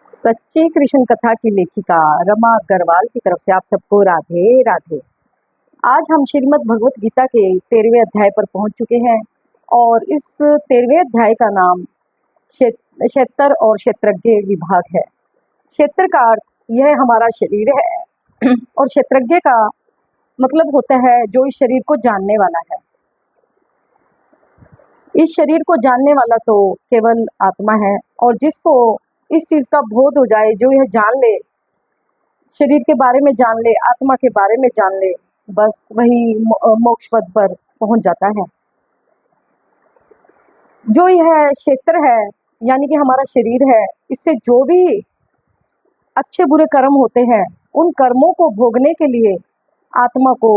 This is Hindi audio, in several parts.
सच्ची कृष्ण कथा की लेखिका रमा अग्रवाल की तरफ से आप सबको राधे राधे। आज हम श्रीमद् भगवत गीता के 13वें अध्याय पर पहुंच चुके हैं और इस 13वें अध्याय का नाम क्षेत्र और क्षेत्रज्ञ विभाग है। क्षेत्र का अर्थ यह हमारा शरीर है और क्षेत्रज्ञ का मतलब होता है जो इस शरीर को जानने वाला है। इस शरीर को जानने वाला तो केवल आत्मा है और जिसको इस चीज का बोध हो जाए, जो यह जान ले, शरीर के बारे में जान ले, आत्मा के बारे में जान ले, बस वही मोक्ष पद पर पहुंच जाता है। जो यह क्षेत्र है यानी कि हमारा शरीर है, इससे जो भी अच्छे बुरे कर्म होते हैं उन कर्मों को भोगने के लिए आत्मा को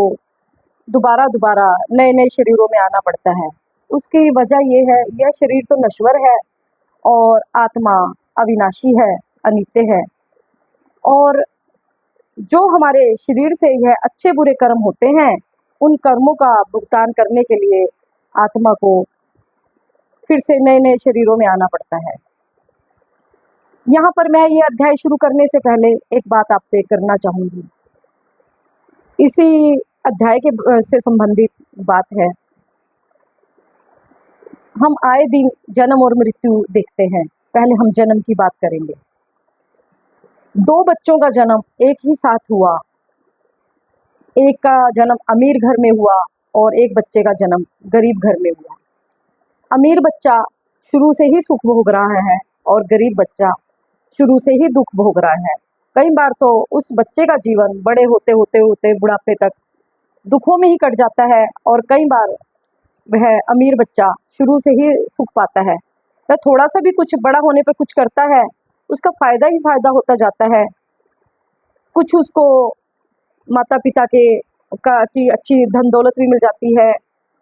दोबारा दोबारा नए नए शरीरों में आना पड़ता है। उसकी वजह ये है, यह शरीर तो नश्वर है और आत्मा अविनाशी है, अनित्य है। और जो हमारे शरीर से यह अच्छे बुरे कर्म होते हैं, उन कर्मों का भुगतान करने के लिए आत्मा को फिर से नए नए शरीरों में आना पड़ता है। यहाँ पर मैं ये अध्याय शुरू करने से पहले एक बात आपसे करना चाहूंगी। इसी अध्याय के से संबंधित बात है। हम आए दिन जन्म और मृत्यु देखते हैं। पहले हम जन्म की बात करेंगे। दो बच्चों का जन्म एक ही साथ हुआ। एक का जन्म अमीर घर में हुआ और एक बच्चे का जन्म गरीब घर में हुआ। अमीर बच्चा शुरू से ही सुख भोग रहा है और गरीब बच्चा शुरू से ही दुख भोग रहा है। कई बार तो उस बच्चे का जीवन बड़े होते होते होते बुढ़ापे तक दुखों में ही कट जाता है और कई बार वह अमीर बच्चा शुरू से ही सुख पाता है। वह थोड़ा सा भी कुछ बड़ा होने पर कुछ करता है, उसका फायदा ही फायदा होता जाता है। कुछ उसको माता पिता की अच्छी धन दौलत भी मिल जाती है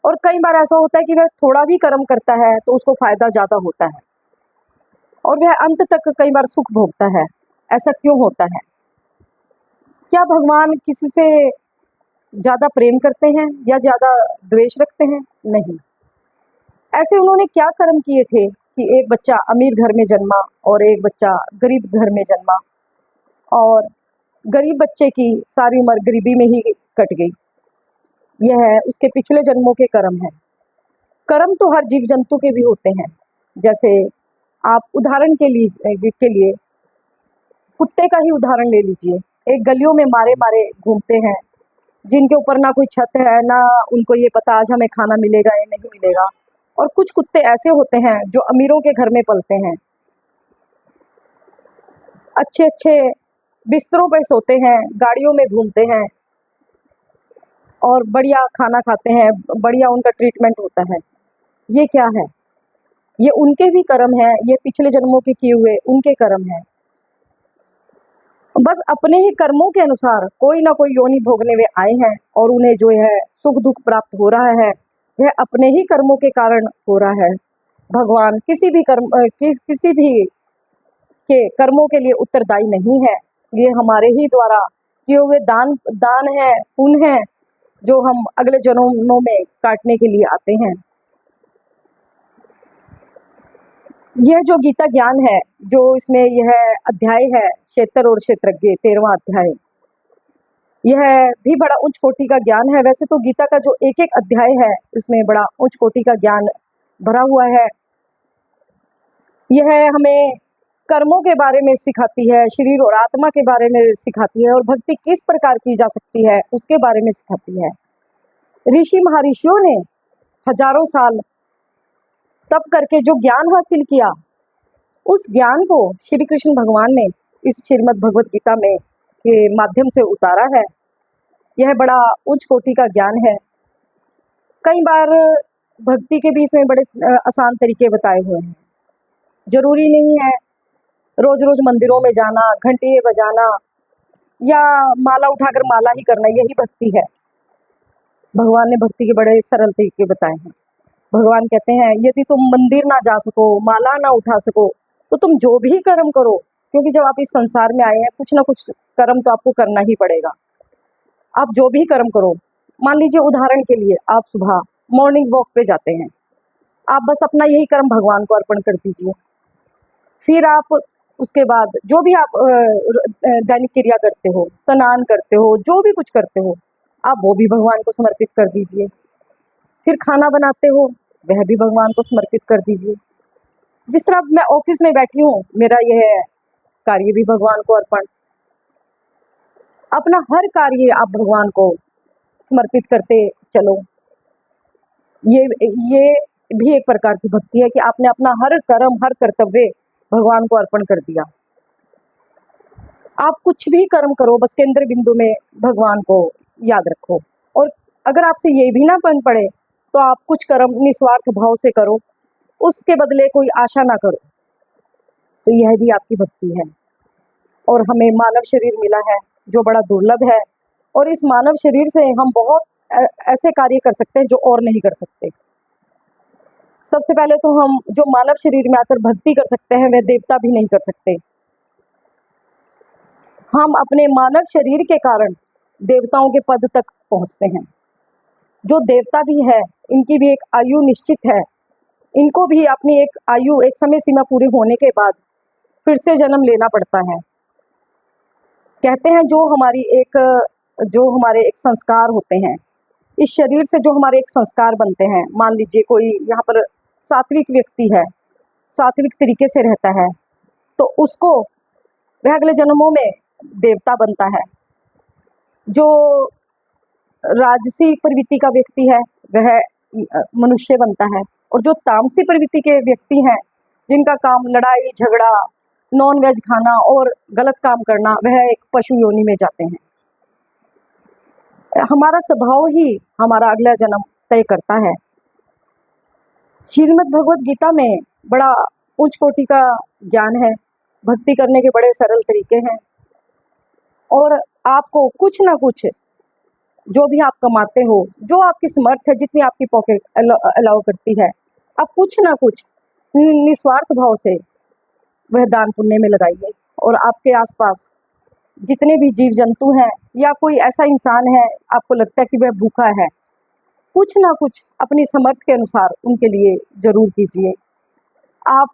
और कई बार ऐसा होता है कि वह थोड़ा भी कर्म करता है तो उसको फायदा ज्यादा होता है और वह अंत तक कई बार सुख भोगता है। ऐसा क्यों होता है? क्या भगवान किसी से ज्यादा प्रेम करते हैं या ज्यादा द्वेष रखते हैं? नहीं। ऐसे उन्होंने क्या कर्म किए थे कि एक बच्चा अमीर घर में जन्मा और एक बच्चा गरीब घर में जन्मा और गरीब बच्चे की सारी उम्र गरीबी में ही कट गई? यह उसके पिछले जन्मों के कर्म है। कर्म तो हर जीव जंतु के भी होते हैं। जैसे आप उदाहरण के लिए कुत्ते का ही उदाहरण ले लीजिए। एक गलियों में मारे मारे घूमते हैं, जिनके ऊपर ना कोई छत है, ना उनको ये पता आज हमें खाना मिलेगा या नहीं मिलेगा। और कुछ कुत्ते ऐसे होते हैं जो अमीरों के घर में पलते हैं, अच्छे अच्छे बिस्तरों पर सोते हैं, गाड़ियों में घूमते हैं और बढ़िया खाना खाते हैं, बढ़िया उनका ट्रीटमेंट होता है। ये क्या है? ये उनके भी कर्म है, ये पिछले जन्मों के किए हुए उनके कर्म है। बस अपने ही कर्मों के अनुसार कोई ना कोई योनि भोगने वे आए हैं और उन्हें जो है सुख दुख प्राप्त हो रहा है, वह अपने ही कर्मों के कारण हो रहा है। भगवान किसी भी के कर्मों के लिए उत्तरदायी नहीं है। ये हमारे ही द्वारा किए हुए दान है, पुण्य है, जो हम अगले जन्मों में काटने के लिए आते हैं। यह जो गीता ज्ञान है, जो इसमें यह अध्याय है, क्षेत्र और क्षेत्रज्ञ 13वां अध्याय, यह भी बड़ा उच्च कोटि का ज्ञान है। वैसे तो गीता का जो एक एक अध्याय है, इसमें बड़ा उच्च कोटि का ज्ञान भरा हुआ है। यह हमें कर्मों के बारे में सिखाती है, शरीर और आत्मा के बारे में सिखाती है और भक्ति किस प्रकार की जा सकती है उसके बारे में सिखाती है। ऋषि महर्षियों ने हजारों साल तप करके जो ज्ञान हासिल किया, उस ज्ञान को श्री कृष्ण भगवान ने इस श्रीमद् भगवत गीता में के माध्यम से उतारा है। यह बड़ा उच्च कोटि का ज्ञान है। कई बार भक्ति के भी इसमें बड़े आसान तरीके बताए हुए हैं। जरूरी नहीं है रोज रोज मंदिरों में जाना, घंटे बजाना या माला उठाकर माला ही करना यही भक्ति है। भगवान ने भक्ति के बड़े सरल तरीके बताए हैं। भगवान कहते हैं, यदि तुम मंदिर ना जा सको, माला ना उठा सको, तो तुम जो भी कर्म करो, क्योंकि जब आप इस संसार में आए हैं कुछ ना कुछ कर्म तो आपको करना ही पड़ेगा। आप जो भी कर्म करो, मान लीजिए उदाहरण के लिए आप सुबह मॉर्निंग वॉक पे जाते हैं, आप बस अपना यही कर्म भगवान को अर्पण कर दीजिए। फिर आप उसके बाद जो भी आप दैनिक क्रिया करते हो, स्नान करते हो, जो भी कुछ करते हो, आप वो भी भगवान को समर्पित कर दीजिए। फिर खाना बनाते हो, वह भी भगवान को समर्पित कर दीजिए। जिस तरह अब मैं ऑफिस में बैठी हूँ, मेरा यह कार्य भी भगवान को अर्पण। अपना हर कार्य आप भगवान को समर्पित करते चलो। ये भी एक प्रकार की भक्ति है कि आपने अपना हर कर्म, हर कर्तव्य भगवान को अर्पण कर दिया। आप कुछ भी कर्म करो, बस केंद्र बिंदु में भगवान को याद रखो। और अगर आपसे ये भी ना बन पड़े तो आप कुछ कर्म निस्वार्थ भाव से करो, उसके बदले कोई आशा ना करो, तो यह भी आपकी भक्ति है। और हमें मानव शरीर मिला है जो बड़ा दुर्लभ है, और इस मानव शरीर से हम बहुत ऐसे कार्य कर सकते हैं जो और नहीं कर सकते। सबसे पहले तो हम जो मानव शरीर में आकर भक्ति कर सकते हैं, वह देवता भी नहीं कर सकते। हम अपने मानव शरीर के कारण देवताओं के पद तक पहुंचते हैं। जो देवता भी है, इनकी भी एक आयु निश्चित है। इनको भी अपनी एक आयु, एक समय सीमा पूरी होने के बाद फिर से जन्म लेना पड़ता है। कहते हैं जो हमारे एक संस्कार होते हैं, इस शरीर से जो हमारे एक संस्कार बनते हैं, मान लीजिए कोई यहाँ पर सात्विक व्यक्ति है, सात्विक तरीके से रहता है, तो उसको वह अगले जन्मों में देवता बनता है। जो राजसी प्रवृत्ति का व्यक्ति है, वह मनुष्य बनता है। और जो तामसी प्रवृत्ति के व्यक्ति हैं, जिनका काम लड़ाई झगड़ा, नॉन वेज खाना और गलत काम करना, वह एक पशु योनि में जाते हैं। हमारा स्वभाव ही हमारा अगला जन्म तय करता है। श्रीमद् भगवत गीता में बड़ा उच्च कोटि का ज्ञान है, भक्ति करने के बड़े सरल तरीके हैं। और आपको कुछ ना कुछ, जो भी आप कमाते हो, जो आपकी समर्थ है, जितनी आपकी पॉकेट अलाउ करती है, आप कुछ ना कुछ निस्वार्थ भाव से वह दान पुण्य में लगाइए। और आपके आसपास जितने भी जीव जंतु हैं, या कोई ऐसा इंसान है आपको लगता है कि वह भूखा है, कुछ ना कुछ अपनी समर्थ के अनुसार उनके लिए जरूर कीजिए। आप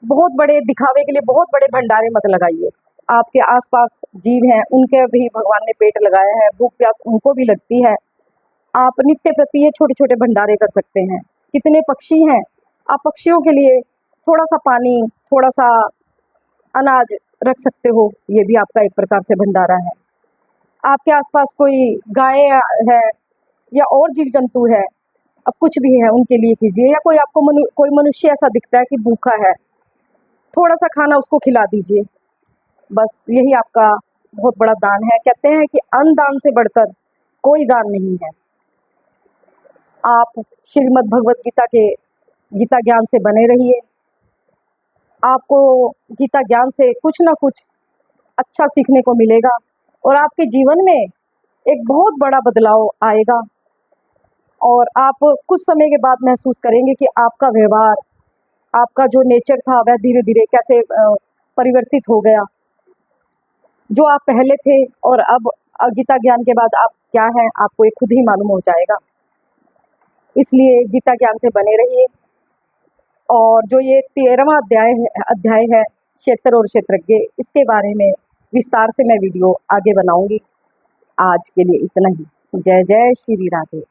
बहुत बड़े दिखावे के लिए बहुत बड़े भंडारे मत लगाइए। आपके आसपास जीव हैं, उनके भी भगवान ने पेट लगाया है, भूख प्यास उनको भी लगती है। आप नित्य प्रति ये छोटे छोटे भंडारे कर सकते हैं। कितने पक्षी हैं, आप पक्षियों के लिए थोड़ा सा पानी, थोड़ा सा अनाज रख सकते हो, ये भी आपका एक प्रकार से भंडारा है। आपके आसपास कोई गाय है या और जीव जंतु है, अब कुछ भी है, उनके लिए कीजिए। या कोई आपको कोई मनुष्य ऐसा दिखता है कि भूखा है, थोड़ा सा खाना उसको खिला दीजिए। बस यही आपका बहुत बड़ा दान है। कहते हैं कि अन्न दान से बढ़कर कोई दान नहीं है। आप श्रीमद् भगवत गीता के गीता ज्ञान से बने रहिए। आपको गीता ज्ञान से कुछ ना कुछ अच्छा सीखने को मिलेगा, और आपके जीवन में एक बहुत बड़ा बदलाव आएगा। और आप कुछ समय के बाद महसूस करेंगे कि आपका व्यवहार, आपका जो नेचर था, वह धीरे धीरे कैसे परिवर्तित हो गया। जो आप पहले थे और अब गीता ज्ञान के बाद आप क्या हैं, आपको ये खुद ही मालूम हो जाएगा। इसलिए गीता ज्ञान से बने रहिए। और जो ये 13वां अध्याय है क्षेत्र और क्षेत्रज्ञ, इसके बारे में विस्तार से मैं वीडियो आगे बनाऊंगी। आज के लिए इतना ही। जय जय श्री राधे।